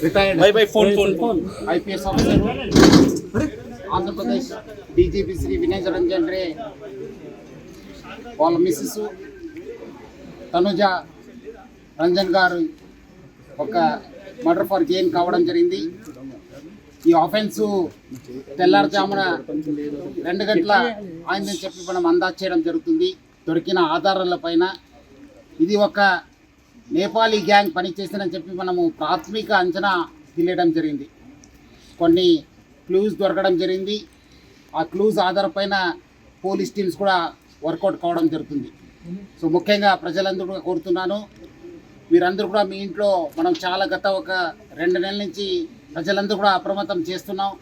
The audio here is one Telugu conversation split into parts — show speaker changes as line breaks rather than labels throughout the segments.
Retired IPS officer Andhra Pradesh DGP Shri Vinay Ranjan రే వాళ్ళ మిస్సెస్ తనుజ రంజన్ గారు ఒక మర్డర్ ఫర్ గెయిన్ కావడం జరిగింది. ఈ ఆఫెన్స్ తెల్లారుజామున 2 గంటల అయిందని చెప్పి మనం అందాజు చేయడం జరుగుతుంది. దొరికిన ఆధారాల పైన ఇది ఒక నేపాలీ గ్యాంగ్ పనిచేసిందని చెప్పి మనము ప్రాథమిక అంచనా తెలియడం జరిగింది. కొన్ని క్లూస్ దొరకడం జరిగింది. ఆ క్లూస్ ఆధారపైన పోలీస్ టీమ్స్ కూడా వర్కౌట్ కావడం జరుగుతుంది. సో ముఖ్యంగా ప్రజలందరూ కోరుతున్నాను, మీరందరూ కూడా మీ ఇంట్లో మనం చాలా గత ఒక 2 నెలల నుంచి ప్రజలందరూ కూడా అప్రమత్తం చేస్తున్నాం.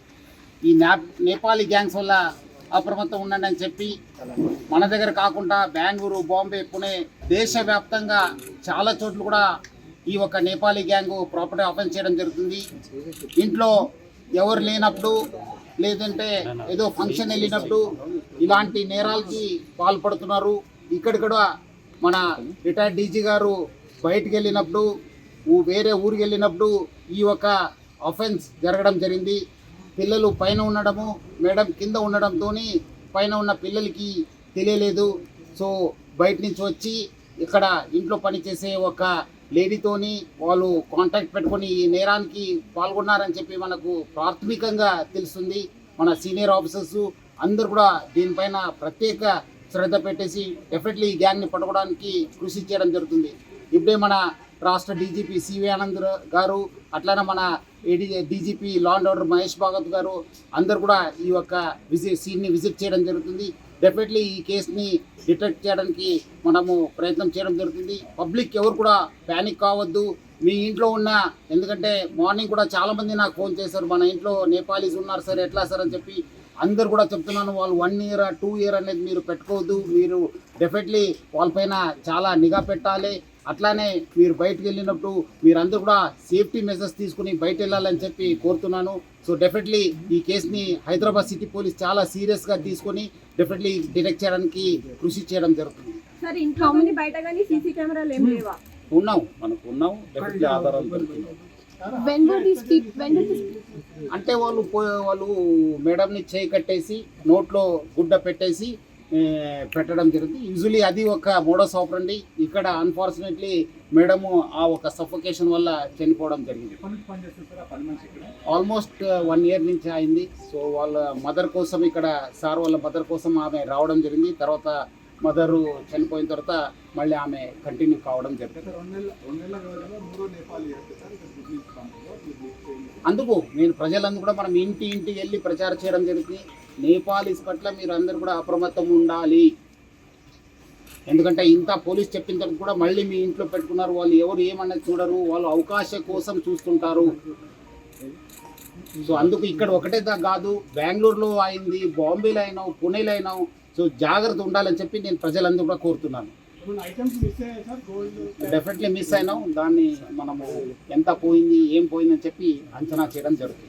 ఈ నేపాలీ గ్యాంగ్స్ వల్ల అప్రమత్తం ఉండండి అని చెప్పి మన దగ్గర కాకుండా బెంగళూరు, బాంబే, పుణే దేశవ్యాప్తంగా చాలా చోట్ల కూడా ఈ ఒక నేపాలీ గ్యాంగ్ ప్రాపర్టీ ఆఫెన్స్ చేయడం జరుగుతుంది. ఇంట్లో ఎవరు లేనప్పుడు లేదంటే ఏదో ఫంక్షన్ వెళ్ళినప్పుడు ఇలాంటి నేరాలకి పాల్పడుతున్నారు. ఇక్కడ మన రిటైర్డ్ డీజీ గారు బయటికి వెళ్ళినప్పుడు వేరే ఊరికి వెళ్ళినప్పుడు ఈ ఒక ఆఫెన్స్ జరగడం జరిగింది. పిల్లలు పైన ఉండడము, మేడం కింద ఉండడంతో పైన ఉన్న పిల్లలకి తెలియలేదు. సో బయట నుంచి వచ్చి ఇక్కడ ఇంట్లో పనిచేసే ఒక లేడీతోని వాళ్ళు కాంటాక్ట్ పెట్టుకొని ఈ నేరానికి పాల్గొన్నారని చెప్పి మనకు ప్రాథమికంగా తెలుస్తుంది. మన సీనియర్ ఆఫీసర్స్ అందరూ కూడా దీనిపైన ప్రత్యేక శ్రద్ధ పెట్టేసి డెఫినెట్లీ ఈ గ్యాంగ్ని పట్టుకోవడానికి కృషి చేయడం జరుగుతుంది. ఇప్పుడే మన రాష్ట్ర డీజీపీ సివి ఆనంద్ గారు, అట్లానే మన DGP law and order Mahesh Bhagwat గారు అందరు కూడా ఈ యొక్క సీన్ని విజిట్ చేయడం జరుగుతుంది. డెఫినెట్లీ ఈ కేసుని డిటెక్ట్ చేయడానికి మనము ప్రయత్నం చేయడం జరుగుతుంది. పబ్లిక్ ఎవరు కూడా ప్యానిక్ కావద్దు. మీ ఇంట్లో ఉన్న, ఎందుకంటే మార్నింగ్ కూడా చాలామంది నాకు ఫోన్ చేశారు, మన ఇంట్లో నేపాలీస్ ఉన్నారు సార్, ఎట్లా సార్ అని చెప్పి. అందరు కూడా చెప్తున్నాను, వాళ్ళు 1 ఇయర్ 2 ఇయర్ అనేది మీరు పెట్టుకోవద్దు. మీరు డెఫినెట్లీ వాళ్ళపైన చాలా నిఘా పెట్టాలి. అట్లానే మీరు బయటకు వెళ్ళినప్పుడు మీరందరూ కూడా సేఫ్టీ మెజర్స్ తీసుకుని బయట వెళ్ళాలని చెప్పి కోరుతున్నాను. సో డెఫినెట్లీ ఈ కేసుని హైదరాబాద్ సిటీ పోలీస్ చాలా సీరియస్గా తీసుకొని డెఫినెట్లీ డిటెక్ట్ చేయడానికి కృషి చేయడం జరుగుతుంది. ఉన్నావు, మనకు ఉన్నావు, డెఫినెట్లీ ఆధారాలు దొరుకుతున్నాయి. అంటే వాళ్ళు మేడంని చేయి కట్టేసి నోట్లో గుడ్డ పెట్టేసి పెట్టడం జరిగింది. యూజువలీ అది ఒక మోడస్ ఆపరండి. ఇక్కడ అన్ఫార్చునేట్లీ మేడము ఆ ఒక సఫోకేషన్ వల్ల చనిపోవడం జరిగింది. ఆల్మోస్ట్ 1 ఇయర్ నుంచి అయింది. సో వాళ్ళ మదర్ కోసం ఇక్కడ సార్ వాళ్ళ మదర్ కోసం ఆమె రావడం జరిగింది. తర్వాత మదరు చనిపోయిన తర్వాత మళ్ళీ ఆమె కంటిన్యూ కావడం జరిగింది. అందుకు నేను ప్రజలందరూ కూడా మనం ఇంటికి వెళ్ళి ప్రచారం చేయడం జరుగుతుంది. నేపాలీస్ పట్ల మీరు అందరూ కూడా అప్రమత్తం ఉండాలి. ఎందుకంటే ఇంత పోలీస్ చెప్పిన తర్వాత కూడా మళ్ళీ మీ ఇంట్లో పెట్టుకున్నారు. వాళ్ళు ఎవరు ఏమన్నది చూడరు, వాళ్ళు అవకాశం కోసం చూస్తుంటారు. సో అందుకు ఇక్కడ ఒకటే కాదు, బెంగళూరులో అయింది, బాంబేలో అయినావు, పుణేలో అయినావు. సో జాగ్రత్త ఉండాలని చెప్పి నేను ప్రజలందరూ కూడా కోరుతున్నాను. డెఫినెట్లీ మిస్ అయినాం. దాన్ని మనము ఎంత పోయింది, ఏం పోయిందని చెప్పి అంచనా చేయడం జరుగుతుంది.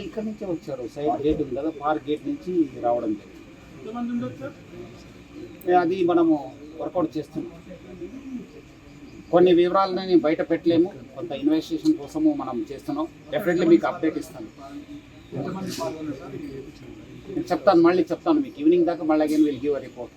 ఇక్కడ నుంచే వచ్చారు, సైడ్ గేట్ ఉంది కదా, పార్క్ గేట్ నుంచి రావడం జరిగింది. అది మనము వర్కౌట్ చేస్తున్నాం. కొన్ని వివరాలని బయట పెట్టలేము, కొంత ఇన్వెస్టిగేషన్ కోసము మనం చేస్తున్నాం. డెఫినెట్లీ మీకు అప్డేట్ ఇస్తాను. నేను చెప్తాను, మళ్ళీ చెప్తాను మీకు ఈవినింగ్ దాకా. మళ్ళీ again will give a report.